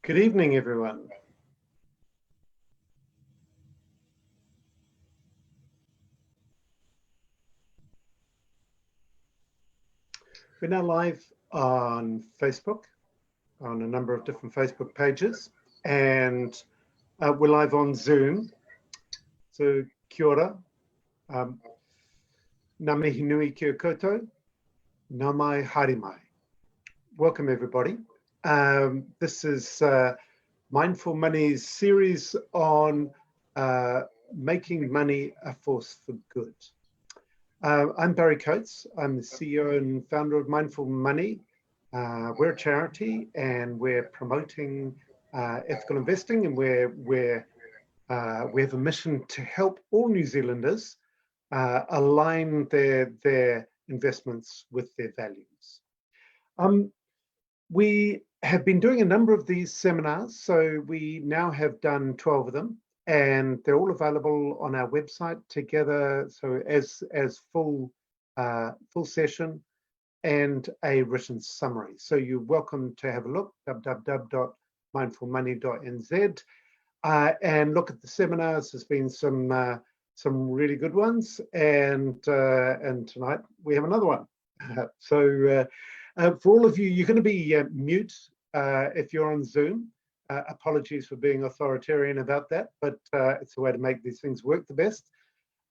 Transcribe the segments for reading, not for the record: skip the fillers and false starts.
Good evening, everyone. We're now live on Facebook, on a number of different Facebook pages, and we're live on Zoom. So, kia ora, ngā mihi nui kia koutou, ngā mai haere mai. Welcome, everybody. This is Mindful Money's series on making money a force for good. I'm Barry Coates. I'm the CEO and founder of Mindful Money. We're a charity and we're promoting ethical investing, and we have a mission to help all New Zealanders align their investments with their values. We have been doing a number of these seminars, so we now have done 12 of them, and they're all available on our website together, so as full session and a written summary. So you're welcome to have a look, www.mindfulmoney.nz, and look at the seminars. There's been some really good ones, and tonight we have another one. For all of you, you're going to be mute if you're on Zoom. Apologies for being authoritarian about that, but it's a way to make these things work the best.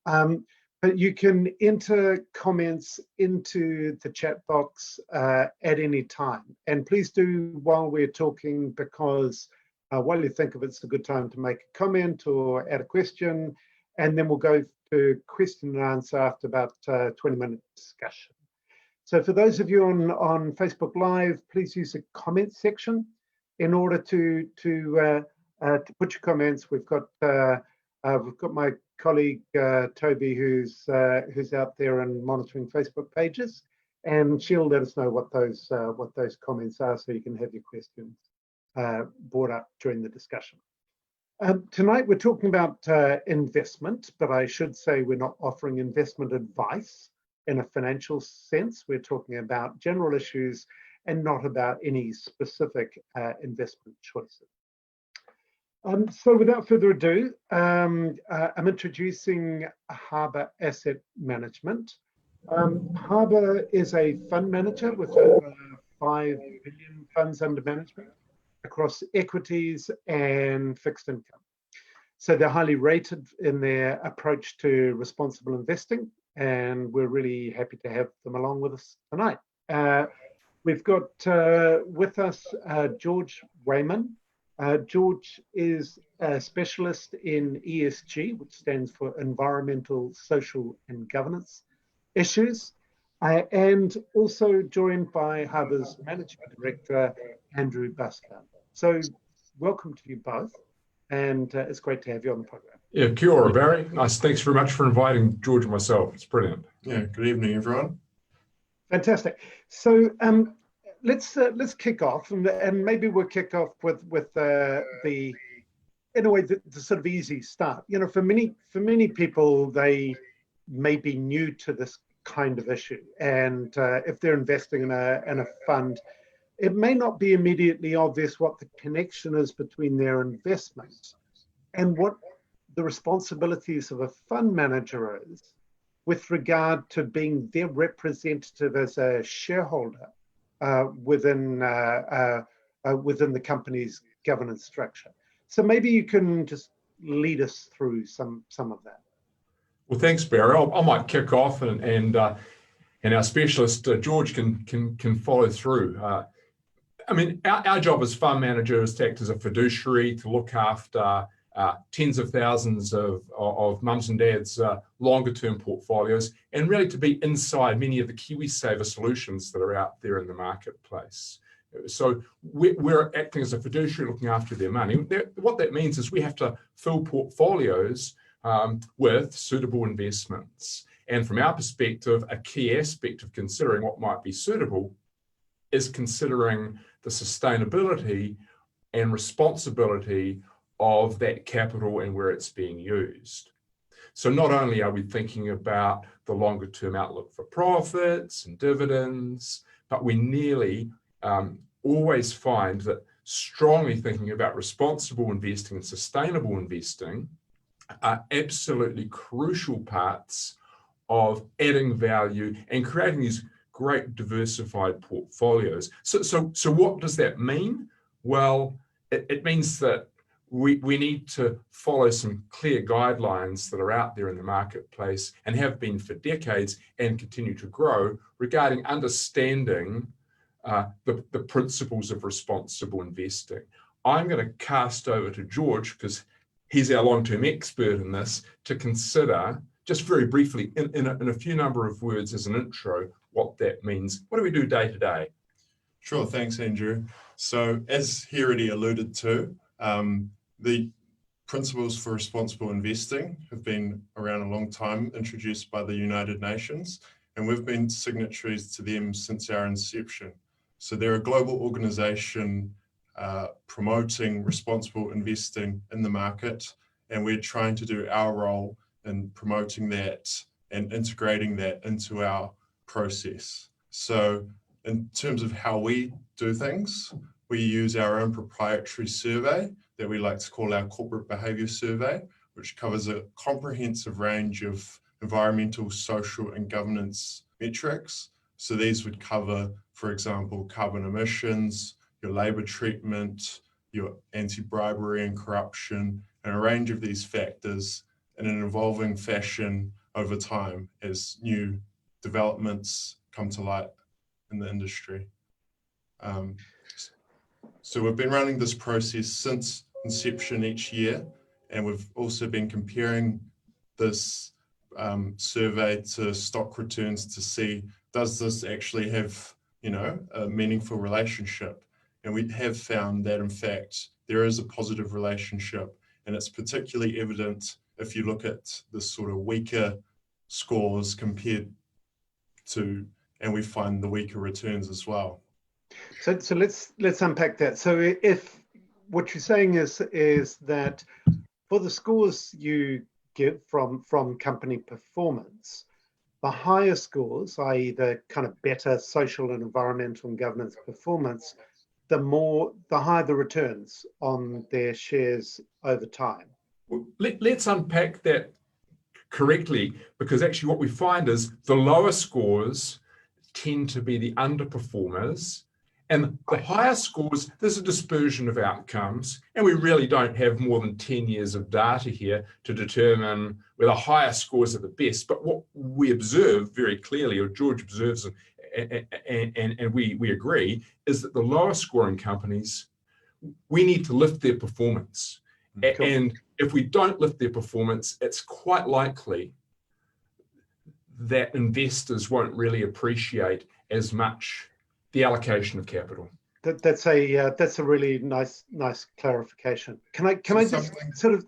But you can enter comments into the chat box at any time. And please do while we're talking, because while you think of it, it's a good time to make a comment or add a question, and then we'll go to question and answer after about 20-minute discussion. So for those of you on Facebook Live, please use the comment section in order to put your comments. We've got my colleague Toby, who's out there and monitoring Facebook pages, and she'll let us know what those comments are, so you can have your questions brought up during the discussion. Tonight we're talking about investment, but I should say we're not offering investment advice in a financial sense. We're talking about general issues and not about any specific investment choices. So without further ado, I'm introducing Harbour Asset Management. Harbour is a fund manager with over 5 billion funds under management across equities and fixed income. So they're highly rated in their approach to responsible investing, and we're really happy to have them along with us tonight. We've got with us Jorge Waayman. Jorge is a specialist in ESG, which stands for Environmental, Social and Governance issues, and also joined by Harbour's Managing Director, Andrew Bascand. So welcome to you both, and it's great to have you on the program. Yeah, kia ora, Barry. Nice. Thanks very much for inviting George and myself. It's brilliant. Yeah, good evening, everyone. Fantastic. So let's kick off, and maybe we'll kick off with the in a way the sort of easy start. You know, for many people, they may be new to this kind of issue, and if they're investing in a fund, it may not be immediately obvious what the connection is between their investments and what the responsibilities of a fund manager is with regard to being their representative as a shareholder within the company's governance structure. So maybe you can just lead us through some of that. Well, thanks, Barry. I might kick off, and our specialist George can follow through. I mean, our job as fund manager is to act as a fiduciary, to look after tens of thousands of mums and dads' longer term portfolios, and really to be inside many of the KiwiSaver solutions that are out there in the marketplace. So we're acting as a fiduciary, looking after their money. What that means is we have to fill portfolios with suitable investments. And from our perspective, a key aspect of considering what might be suitable is considering the sustainability and responsibility of that capital and where it's being used. So not only are we thinking about the longer term outlook for profits and dividends, but we nearly always find that strongly thinking about responsible investing and sustainable investing are absolutely crucial parts of adding value and creating these great diversified portfolios. So what does that mean? Well, it means that we need to follow some clear guidelines that are out there in the marketplace and have been for decades and continue to grow regarding understanding the principles of responsible investing. I'm going to cast over to George, because he's our long-term expert in this, to consider just very briefly in a few number of words as an intro what that means. What do we do day to day? Sure, thanks, Andrew. So as he already alluded to, the principles for responsible investing have been around a long time, introduced by the United Nations, and we've been signatories to them since our inception. So they're a global organization promoting responsible investing in the market, and we're trying to do our role in promoting that and integrating that into our process. So in terms of how we do things, we use our own proprietary survey that we like to call our corporate behavior survey, which covers a comprehensive range of environmental, social, and governance metrics. So these would cover, for example, carbon emissions, your labor treatment, your anti-bribery and corruption, and a range of these factors in an evolving fashion over time as new developments come to light in the industry. So we've been running this process since inception each year, and we've also been comparing this survey to stock returns to see, does this actually have, a meaningful relationship? And we have found that, in fact, there is a positive relationship, and it's particularly evident if you look at the sort of weaker scores compared to, and we find the weaker returns as well. So let's unpack that. So if what you're saying is that for the scores you get from company performance, the higher scores, i.e. the kind of better social and environmental and governance performance, the higher the returns on their shares over time. Let's unpack that correctly, because actually what we find is the lower scores tend to be the underperformers, and the higher scores, there's a dispersion of outcomes, and we really don't have more than 10 years of data here to determine whether higher scores are the best. But what we observe very clearly, or George observes, and we agree, is that the lower scoring companies, we need to lift their performance. Cool. And if we don't lift their performance, it's quite likely that investors won't really appreciate as much the allocation of capital. That's a really nice clarification. Can I just sort of,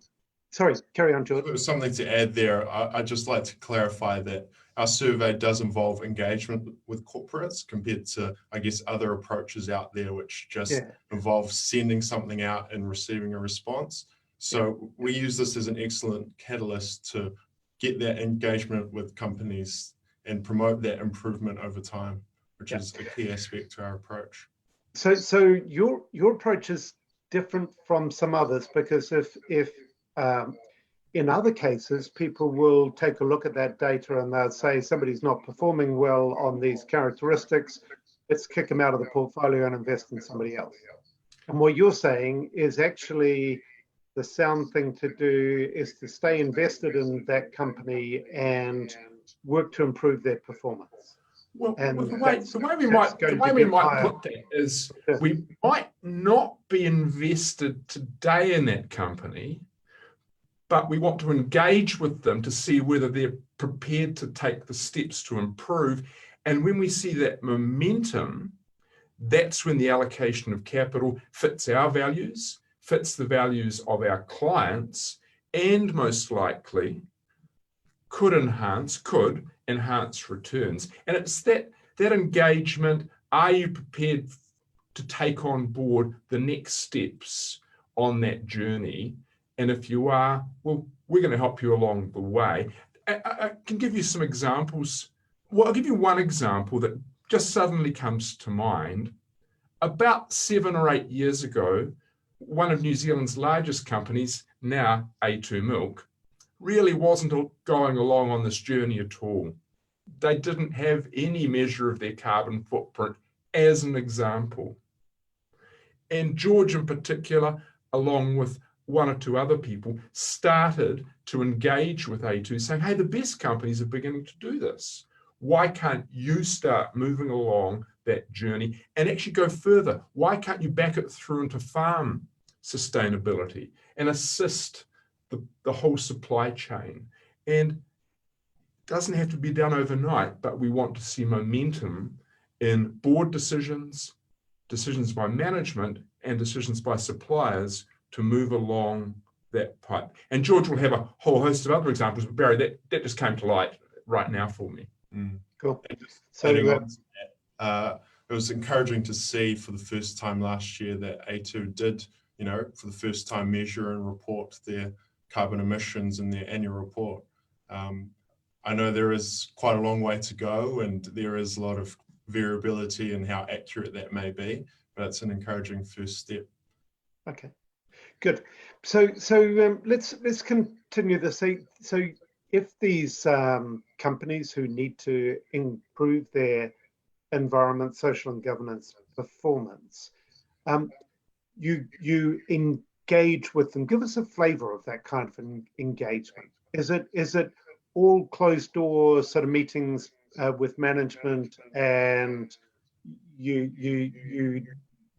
sorry, carry on, Jorge. There's something to add there. I'd just like to clarify that our survey does involve engagement with corporates compared to, I guess, other approaches out there, which just involve sending something out and receiving a response. So we use this as an excellent catalyst to get that engagement with companies and promote that improvement over time, which is a key aspect to our approach. So your approach is different from some others, because if in other cases, people will take a look at that data and they'll say somebody's not performing well on these characteristics, let's kick them out of the portfolio and invest in somebody else. And what you're saying is actually the sound thing to do is to stay invested in that company and work to improve their performance. Well, the way we might put that is we might not be invested today in that company, but we want to engage with them to see whether they're prepared to take the steps to improve. And when we see that momentum, that's when the allocation of capital fits our values, fits the values of our clients, and most likely could enhance returns. And it's that engagement. Are you prepared to take on board the next steps on that journey? And if you are, well, we're going to help you along the way. I can give you some examples. Well, I'll give you one example that just suddenly comes to mind. About 7 or 8 years ago, one of New Zealand's largest companies, now A2 Milk, really wasn't going along on this journey at all. They didn't have any measure of their carbon footprint as an example. And George in particular, along with one or two other people, started to engage with A2 saying, hey, the best companies are beginning to do this. Why can't you start moving along that journey and actually go further? Why can't you back it through into farm sustainability and assist the whole supply chain? And it doesn't have to be done overnight, but we want to see momentum in board decisions, decisions by management, and decisions by suppliers to move along that pipe. And George will have a whole host of other examples, but Barry, that just came to light right now for me. Cool. So it was encouraging to see for the first time last year that A2 did, for the first time measure and report their carbon emissions in their annual report. I know there is quite a long way to go, and there is a lot of variability in how accurate that may be, but it's an encouraging first step. Okay, good. So let's continue this. So if these companies who need to improve their environment, social and governance performance, you engage with them. Give us a flavour of that kind of engagement. Is it all closed door sort of meetings with management, and you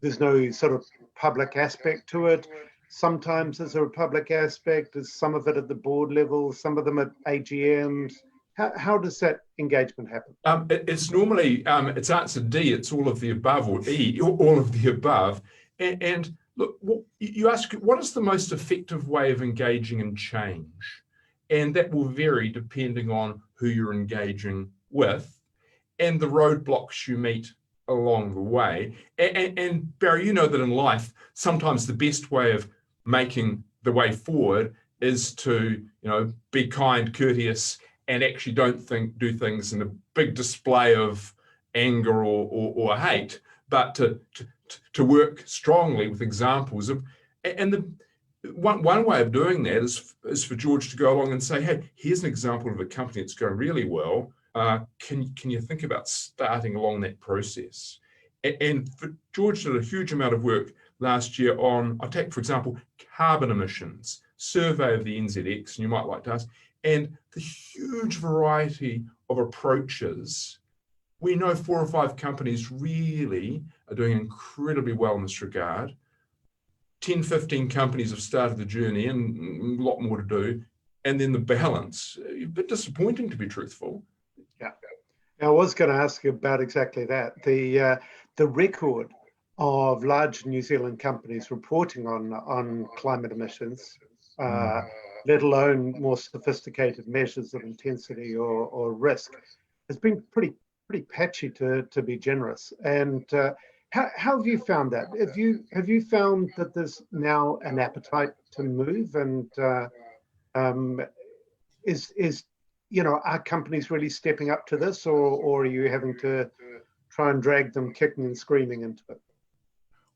there's no sort of public aspect to it? Sometimes there's a public aspect. There's some of it at the board level, some of them at AGMs. How does that engagement happen? It's normally, it's answer D, it's all of the above, or E, all of the above. And look, you ask, what is the most effective way of engaging in change? And that will vary depending on who you're engaging with and the roadblocks you meet along the way. And Barry, you know that in life, sometimes the best way of making the way forward is to, be kind, courteous, and actually don't do things in a big display of anger or hate, but to work strongly with examples of, and the one way of doing that is for George to go along and say, hey, here's an example of a company that's going really well. Can you think about starting along that process? And for George did a huge amount of work last year on, I'll take, for example, carbon emissions, survey of the NZX, and you might like to ask, and the huge variety of approaches. We know 4 or 5 companies really are doing incredibly well in this regard. 10, 15 companies have started the journey and a lot more to do. And then the balance, a bit disappointing to be truthful. Yeah, I was going to ask you about exactly that. The record of large New Zealand companies reporting on climate emissions, let alone more sophisticated measures of intensity or risk, has been pretty patchy to be generous. And how have you found that? Have you found that there's now an appetite to move, and are companies really stepping up to this, or are you having to try and drag them kicking and screaming into it?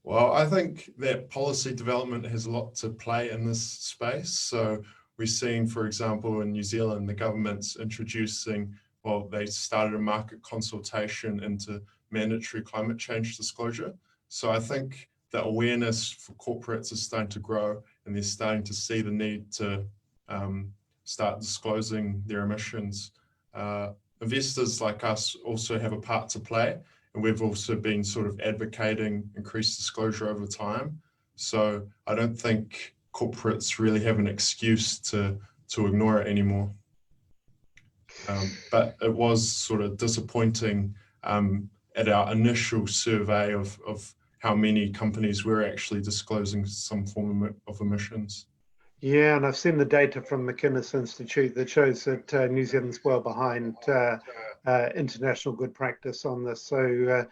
Well, I think that policy development has a lot to play in this space. So we're seeing, for example, in New Zealand, the government's introducing, they started a market consultation into mandatory climate change disclosure. So I think the awareness for corporates is starting to grow, and they're starting to see the need to start disclosing their emissions. Investors like us also have a part to play, and we've also been sort of advocating increased disclosure over time. So I don't think corporates really have an excuse to ignore it anymore. But it was sort of disappointing at our initial survey of how many companies were actually disclosing some form of emissions. Yeah, and I've seen the data from McInnes Institute that shows that New Zealand's well behind international good practice on this. So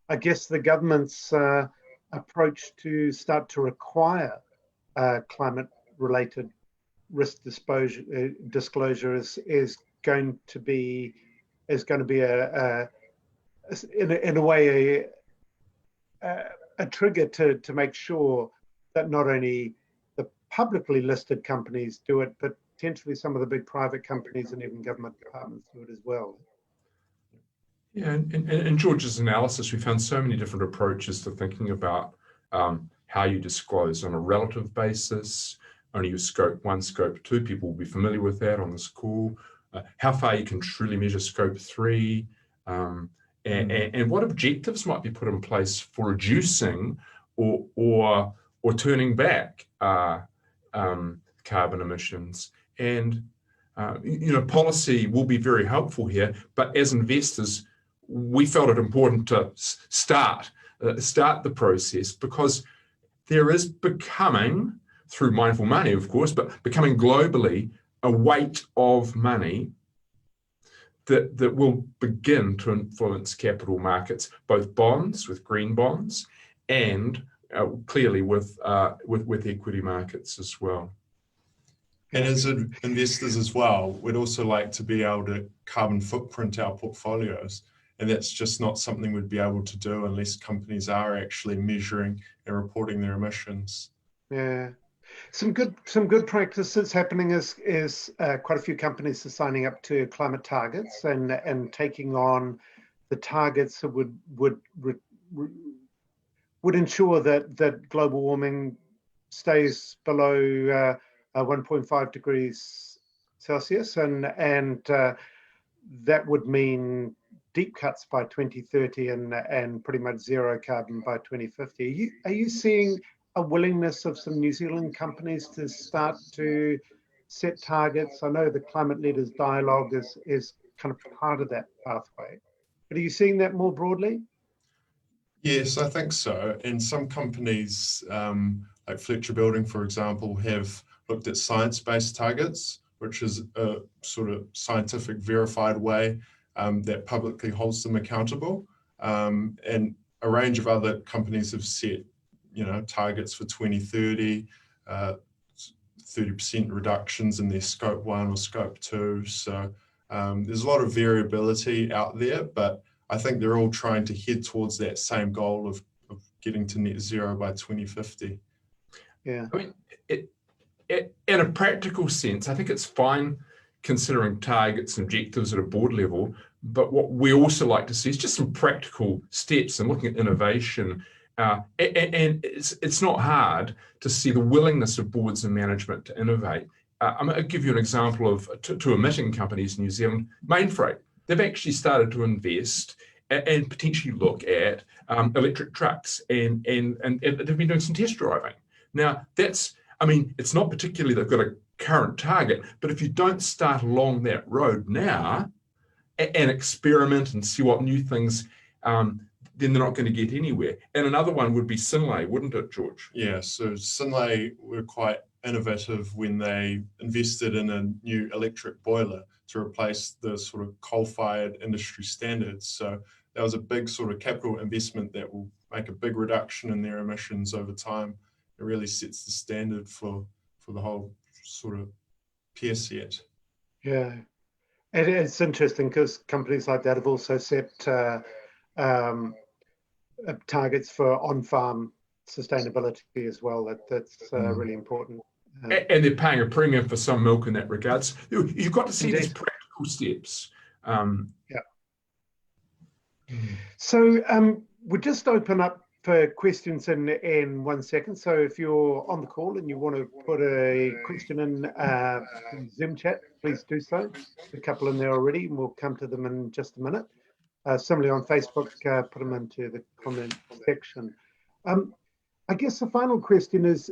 I guess the government's approach to start to require climate-related risk disclosure is going to be in a way a trigger to make sure that not only the publicly listed companies do it, but potentially some of the big private companies and even government departments do it as well. Yeah, and in George's analysis, we found so many different approaches to thinking about how you disclose on a relative basis, only your scope 1, scope 2, people will be familiar with that on this call, how far you can truly measure scope 3, and what objectives might be put in place for reducing or turning back carbon emissions. And policy will be very helpful here, but as investors, we felt it important to start the process, because there is becoming, through mindful money, of course, but becoming globally a weight of money that will begin to influence capital markets, both bonds with green bonds and clearly with equity markets as well. And as investors as well, we'd also like to be able to carbon footprint our portfolios. And that's just not something we'd be able to do unless companies are actually measuring and reporting their emissions. Yeah, some good practices happening is quite a few companies are signing up to climate targets and taking on the targets that would ensure that global warming stays below 1.5 degrees Celsius, and that would mean deep cuts by 2030 and pretty much zero carbon by 2050. Are you seeing a willingness of some New Zealand companies to start to set targets? I know the Climate Leaders Dialogue is kind of part of that pathway, but are you seeing that more broadly? Yes, I think so. And some companies, like Fletcher Building, for example, have looked at science-based targets, which is a sort of scientific verified way that publicly holds them accountable. And a range of other companies have set, targets for 2030, 30% reductions in their scope 1 or scope 2. So there's a lot of variability out there, but I think they're all trying to head towards that same goal of getting to net zero by 2050. Yeah. I mean, in a practical sense, I think it's fine considering targets and objectives at a board level, but what we also like to see is just some practical steps and looking at innovation. And it's not hard to see the willingness of boards and management to innovate. I'm going to give you an example of two emitting companies in New Zealand. Mainfreight, they've actually started to invest and potentially look at electric trucks, and they've been doing some test driving. Now, it's not particularly they've got a current target, but if you don't start along that road now and experiment and see what new things, then they're not going to get anywhere. And another one would be Synlait, wouldn't it, George? Yeah, so Synlait were quite innovative when they invested in a new electric boiler to replace the sort of coal-fired industry standards. So that was a big sort of capital investment that will make a big reduction in their emissions over time. It really sets the standard for the whole sort of peer set. Yeah, and it's interesting because companies like that have also set targets for on-farm sustainability as well. That's really important. And they're paying a premium for some milk in that regards. You've got to see Indeed. these practical steps. Yeah. So we'll just open up for questions in 1 second. So if you're on the call and you want to put a question in Zoom chat, please do so. A couple in there already, and we'll come to them in just a minute. Similarly on Facebook, put them into the comment section. I guess the final question is,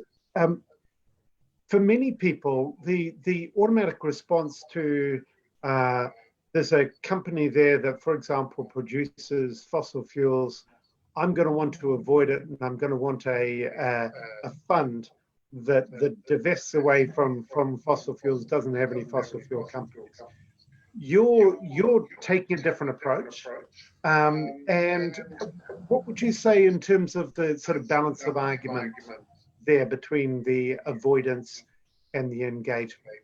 for many people, the automatic response to there's a company there that, for example, produces fossil fuels. I'm going to want to avoid it, and I'm going to want a fund that divests away from fossil fuels, doesn't have any fossil fuel companies. You're taking a different approach, and what would you say in terms of the sort of balance of argument there between the avoidance and the engagement?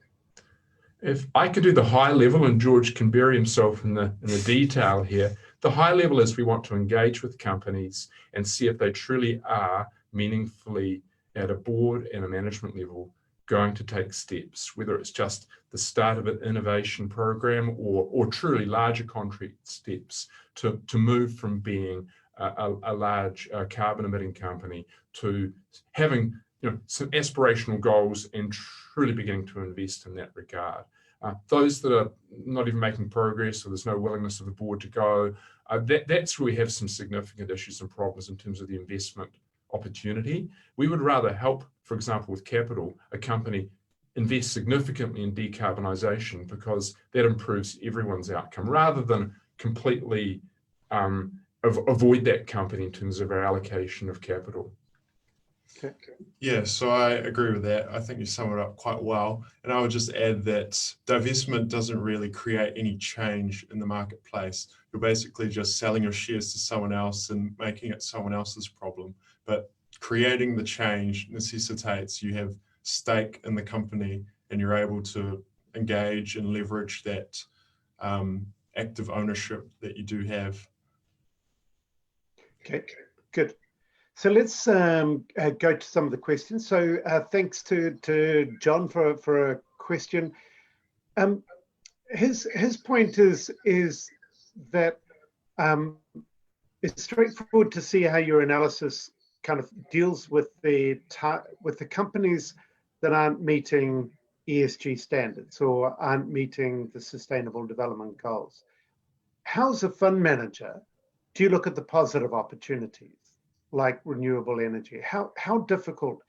If I could do the high level, and George can bury himself in the detail here, The high level is we want to engage with companies and see if they truly are meaningfully at a board and a management level going to take steps, whether it's just the start of an innovation program or truly larger concrete steps to move from being a large carbon emitting company to having some aspirational goals and truly beginning to invest in that regard. Those that are not even making progress, or there's no willingness of the board to go, that's where we have some significant issues and problems in terms of the investment opportunity. We would rather help, for example, with capital, a company invest significantly in decarbonisation because that improves everyone's outcome, rather than completely avoid that company in terms of our allocation of capital. Okay. Yeah, so I agree with that. I think you sum it up quite well. And I would just add that divestment doesn't really create any change in the marketplace. You're basically just selling your shares to someone else and making it someone else's problem. But creating the change necessitates you have stake in the company and you're able to engage and leverage that active ownership that you do have. Okay, good. So let's go to some of the questions. So thanks to John for a question. His point is that it's straightforward to see how your analysis kind of deals with the companies that aren't meeting ESG standards or aren't meeting the Sustainable Development Goals. How's a fund manager, do you look at the positive opportunities like renewable energy? How difficult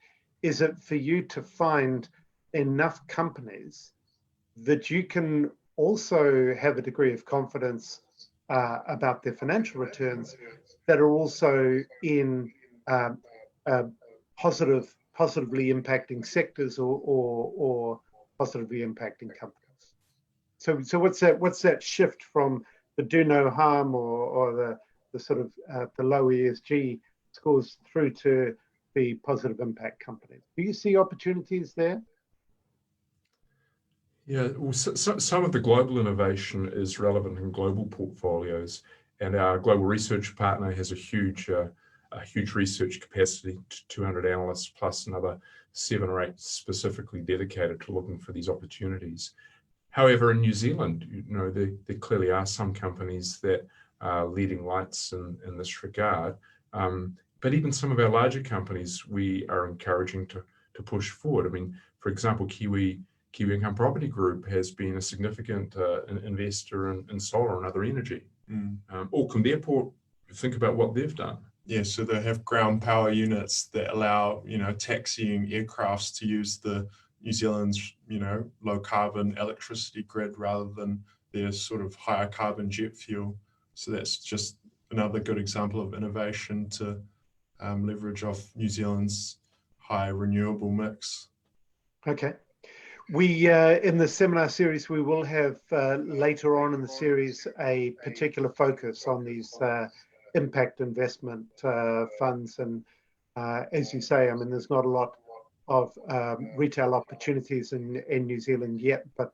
is it for you to find enough companies that you can also have a degree of confidence about their financial returns that are also in positively impacting sectors or positively impacting companies? So what's that shift from the do no harm or the sort of the low ESG scores through to the positive impact companies? Do you see opportunities there? Yeah, well, some of the global innovation is relevant in global portfolios, and our global research partner has a huge research capacity, 200 analysts plus another 7 or 8 specifically dedicated to looking for these opportunities. However, in New Zealand, there clearly are some companies that are leading lights in this regard. But even some of our larger companies, we are encouraging to push forward. I mean, for example, Kiwi Income Property Group has been a significant investor in solar and other energy. Auckland Airport, think about what they've done. Yeah, so they have ground power units that allow, taxiing aircrafts to use the New Zealand's, low carbon electricity grid rather than their sort of higher carbon jet fuel. So that's just another good example of innovation to leverage off New Zealand's high renewable mix. Okay. We in the seminar series, we will have later on in the series a particular focus on these impact investment funds. And as you say, I mean, there's not a lot of retail opportunities in New Zealand yet, but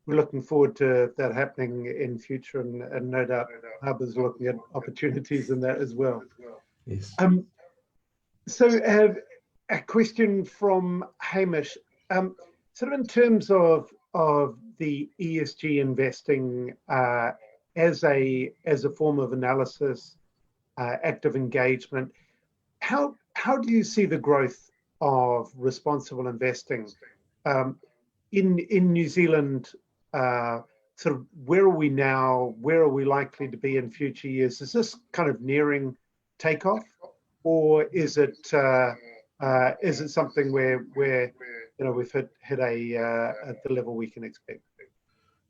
we're looking forward to that happening in future, and no doubt Harbour's looking at opportunities in that as well. Yes. So a question from Hamish, sort of in terms of the ESG investing as a form of analysis, active engagement, how do you see the growth of responsible investing in New Zealand? Sort of where are we now? Where are we likely to be in future years? Is this kind of nearing takeoff, or is it something where we've hit at the level we can expect?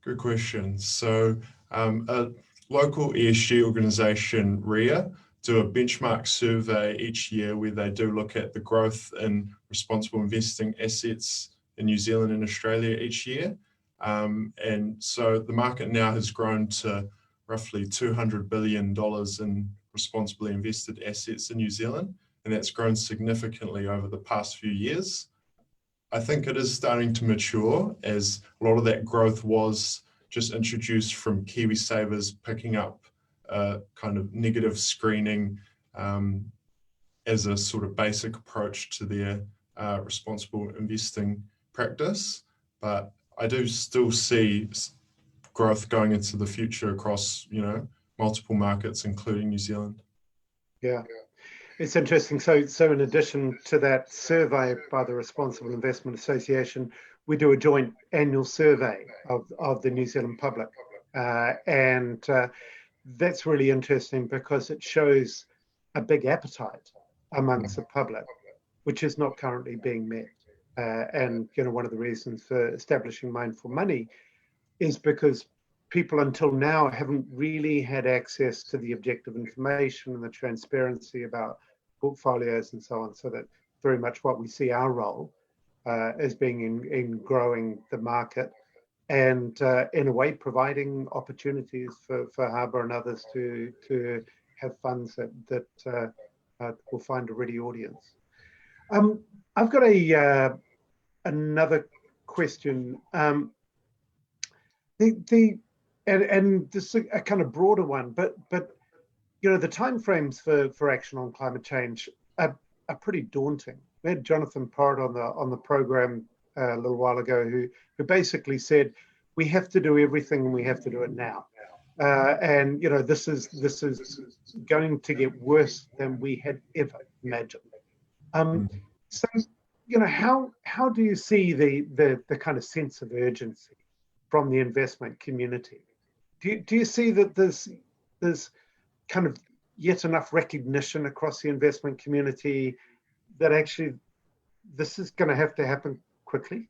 Good question. So a local ESG organisation, RIA, do a benchmark survey each year where they do look at the growth in responsible investing assets in New Zealand and Australia each year. And so the market now has grown to roughly $200 billion in responsibly invested assets in New Zealand, and that's grown significantly over the past few years. I think it is starting to mature, as a lot of that growth was just introduced from KiwiSavers picking up a kind of negative screening as a sort of basic approach to their responsible investing practice. But I do still see growth going into the future across, multiple markets, including New Zealand. Yeah. It's interesting. So in addition to that survey by the Responsible Investment Association, we do a joint annual survey of the New Zealand public. And that's really interesting because it shows a big appetite amongst the public, which is not currently being met. And one of the reasons for establishing Mindful Money is because people until now haven't really had access to the objective information and the transparency about portfolios and so on. So that very much what we see our role as being in growing the market and in a way providing opportunities for Harbour and others to have funds that will find a ready audience. I've got another question. And this is a kind of broader one, but the timeframes for action on climate change are pretty daunting. We had Jonathan Porritt on the program a little while ago who basically said we have to do everything and we have to do it now. And this is going to get worse than we had ever imagined. So how do you see the kind of sense of urgency from the investment community? Do you see that there's kind of yet enough recognition across the investment community that actually this is going to have to happen quickly?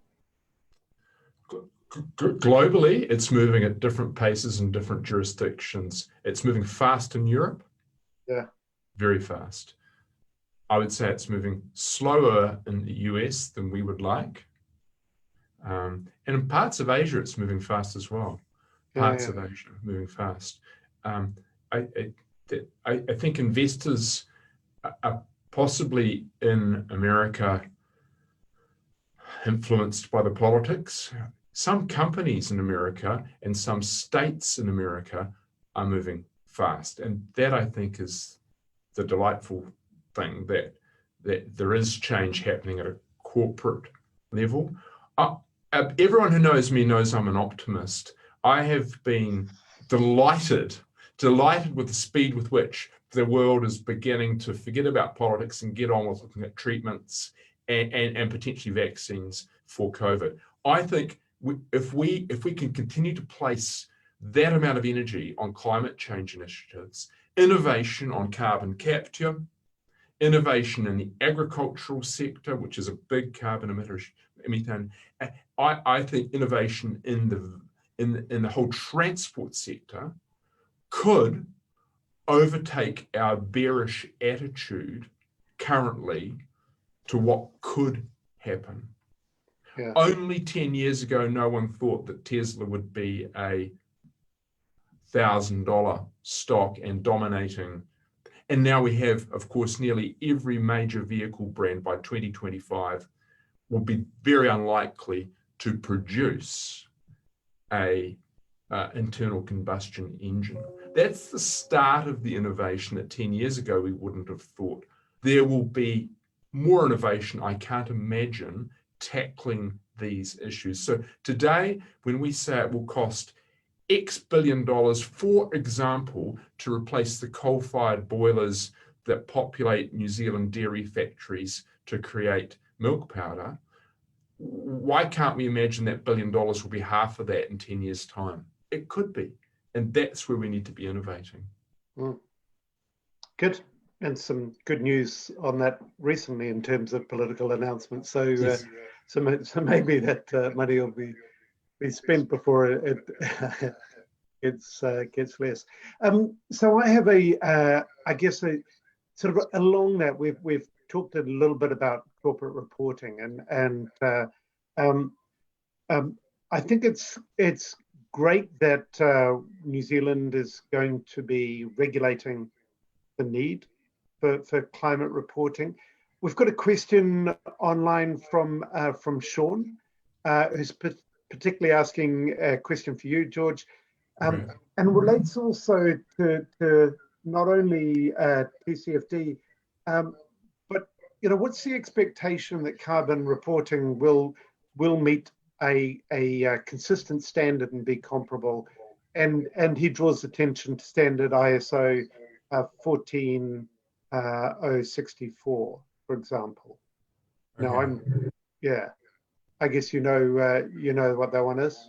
Globally, it's moving at different paces in different jurisdictions. It's moving fast in Europe. Yeah. Very fast. I would say it's moving slower in the US than we would like. And in parts of Asia, it's moving fast as well. Parts of Asia moving fast. I think investors are possibly in America influenced by the politics. Some companies in America and some states in America are moving fast. And that, I think, is the delightful thing, that there is change happening at a corporate level. Everyone who knows me knows I'm an optimist. I have been delighted with the speed with which the world is beginning to forget about politics and get on with looking at treatments and potentially vaccines for COVID. I think if we can continue to place that amount of energy on climate change initiatives, innovation on carbon capture, innovation in the agricultural sector, which is a big carbon emitter, I think innovation in the whole transport sector could overtake our bearish attitude currently to what could happen. Yeah. Only 10 years ago, no one thought that Tesla would be a $1,000 stock and dominating. And now we have, of course, nearly every major vehicle brand by 2025 will be very unlikely to produce a internal combustion engine. That's the start of the innovation that 10 years ago we wouldn't have thought. There will be more innovation, I can't imagine, tackling these issues. So today, when we say it will cost X billion dollars, for example, to replace the coal-fired boilers that populate New Zealand dairy factories to create milk powder, why can't we imagine that $1 billion will be half of that in 10 years' time? It could be. And that's where we need to be innovating. Good. And some good news on that recently in terms of political announcements. So, Yes. so maybe that money will be spent before it gets less. So I have I guess sort of along that we've talked a little bit about corporate reporting, and I think it's great that New Zealand is going to be regulating the need for climate reporting. We've got a question online from Sean, who's particularly asking a question for you, George. Right. And relates also to not only TCFD, but what's the expectation that carbon reporting will meet a consistent standard and be comparable? And he draws attention to standard ISO 14064, for example. Now I guess you know what that one is.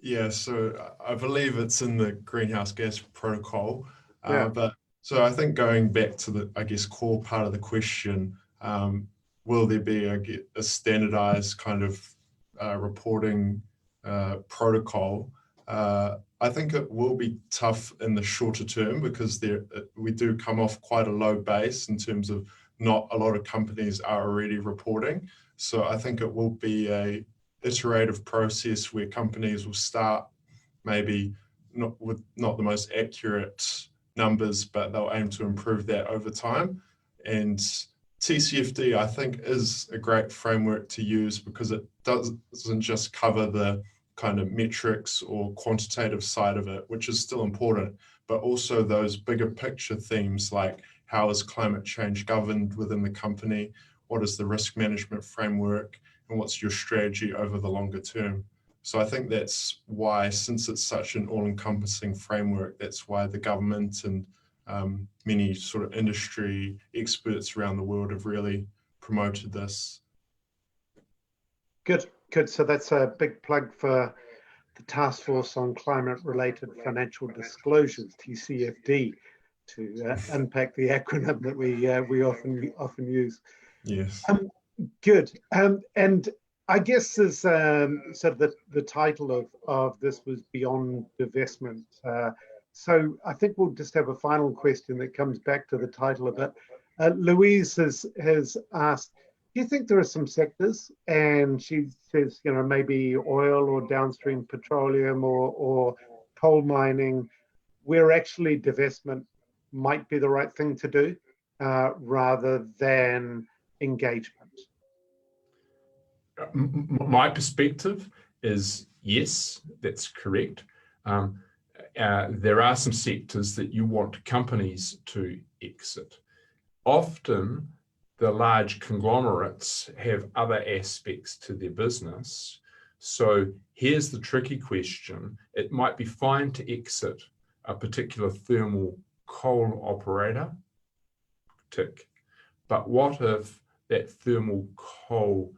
Yeah, so I believe it's in the greenhouse gas protocol. Yeah. But so I think going back to the, I guess, core part of the question, will there be a standardized kind of reporting protocol? I think it will be tough in the shorter term because we do come off quite a low base in terms of not a lot of companies are already reporting. So I think it will be a iterative process where companies will start maybe not with not the most accurate numbers, but they'll aim to improve that over time. And TCFD, I think, is a great framework to use because it doesn't just cover the kind of metrics or quantitative side of it, which is still important, but also those bigger picture themes like how is climate change governed within the company, what is the risk management framework, and what's your strategy over the longer term. So I think that's why, since it's such an all-encompassing framework, that's why the government and many sort of industry experts around the world have really promoted this. Good. So that's a big plug for the Task Force on Climate-Related Financial Disclosures, TCFD, to unpack the acronym that we often use. Yes. Good. And I guess as sort of the title of this was Beyond Divestment. So I think we'll just have a final question that comes back to the title a bit. Louise has asked, do you think there are some sectors, and she says, maybe oil or downstream petroleum or coal mining, where actually divestment might be the right thing to do rather than engagement? My perspective is yes, that's correct. There are some sectors that you want companies to exit. Often, the large conglomerates have other aspects to their business. So here's the tricky question. It might be fine to exit a particular thermal coal operator, tick. But what if that thermal coal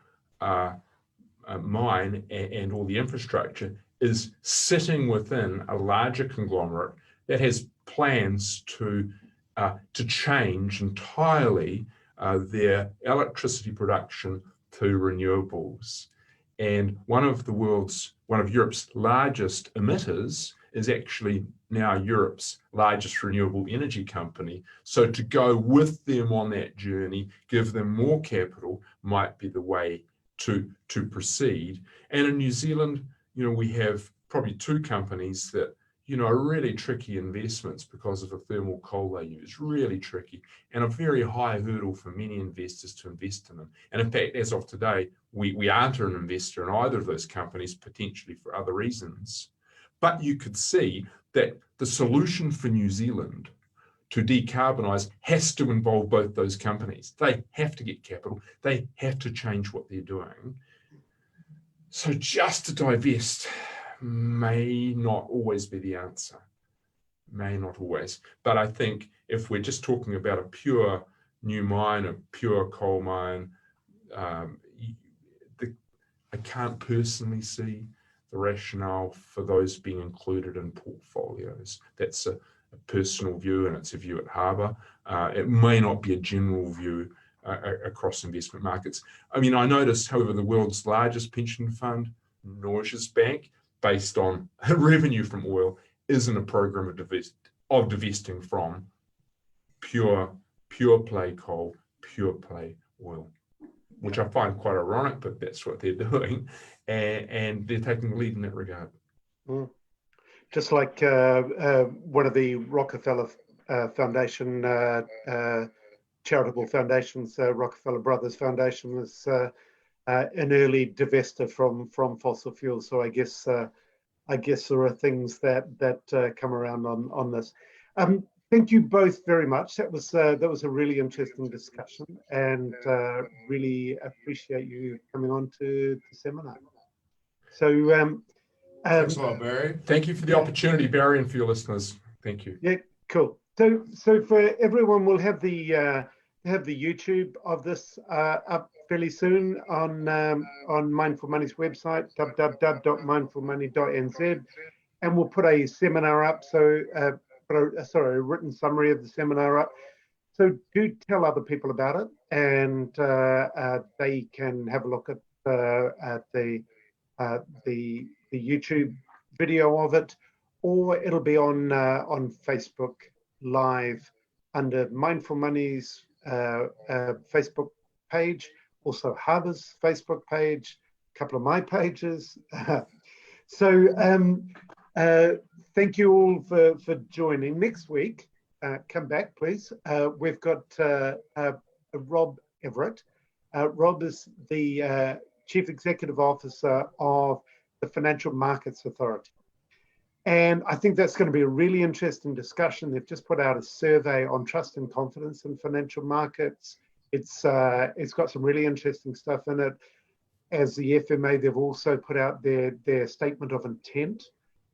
mine and all the infrastructure is sitting within a larger conglomerate that has plans to change entirely their electricity production to renewables? And one of Europe's largest emitters is actually now Europe's largest renewable energy company. So to go with them on that journey, give them more capital, might be the way to proceed. And in New Zealand, we have probably two companies that, are really tricky investments because of the thermal coal they use, really tricky, and a very high hurdle for many investors to invest in them. And in fact, as of today, we aren't an investor in either of those companies, potentially for other reasons. But you could see that the solution for New Zealand to decarbonise has to involve both those companies. They have to get capital. They have to change what they're doing. So just to divest may not always be the answer. May not always. But I think if we're just talking about a pure new mine, a pure coal mine, I can't personally see the rationale for those being included in portfolios. That's a personal view, and it's a view at Harbour. It may not be a general view across investment markets. I mean, I noticed, however, the world's largest pension fund, Norges Bank, based on revenue from oil, is in a program of divesting from pure play coal, pure play oil, which I find quite ironic, but that's what they're doing, and they're taking the lead in that regard. Just like one of the Rockefeller Foundation, charitable foundations, Rockefeller Brothers Foundation, was an early divester from fossil fuels. So I guess I guess there are things that come around on this. Thank you both very much. That was a really interesting discussion, and really appreciate you coming on to the seminar. So Thanks a lot, Barry. Thank you for the opportunity, Barry, and for your listeners. Thank you. Yeah, cool. So for everyone, we'll have the YouTube of this up fairly soon on Mindful Money's website, www.mindfulmoney.nz, and we'll put a seminar up. So a written summary of the seminar up. So do tell other people about it, and they can have a look at the YouTube video of it, or it'll be on Facebook Live under Mindful Money's Facebook page, also Harbour's Facebook page, a couple of my pages. So thank you all for joining. Next week, come back, please. We've got Rob Everett. Rob is the Chief Executive Officer of the Financial Markets Authority. And I think that's going to be a really interesting discussion. They've just put out a survey on trust and confidence in financial markets. It's got some really interesting stuff in it. As the FMA, they've also put out their statement of intent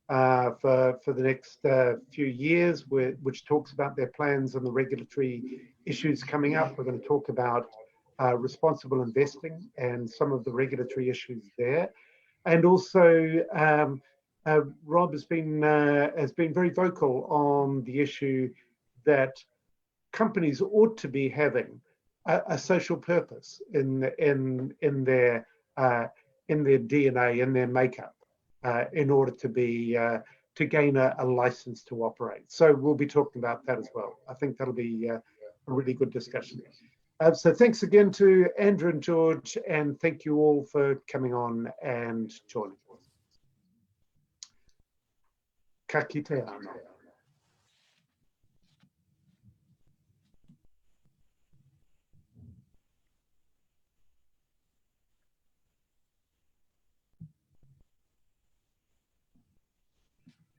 for the next few years, which talks about their plans and the regulatory issues coming up. We're going to talk about responsible investing and some of the regulatory issues there. And also, Rob has been very vocal on the issue that companies ought to be having a social purpose in their DNA, in their makeup, in order to gain a license to operate. So we'll be talking about that as well. I think that'll be a really good discussion. So thanks again to Andrew and George, and thank you all for coming on and joining. Ka kite ana.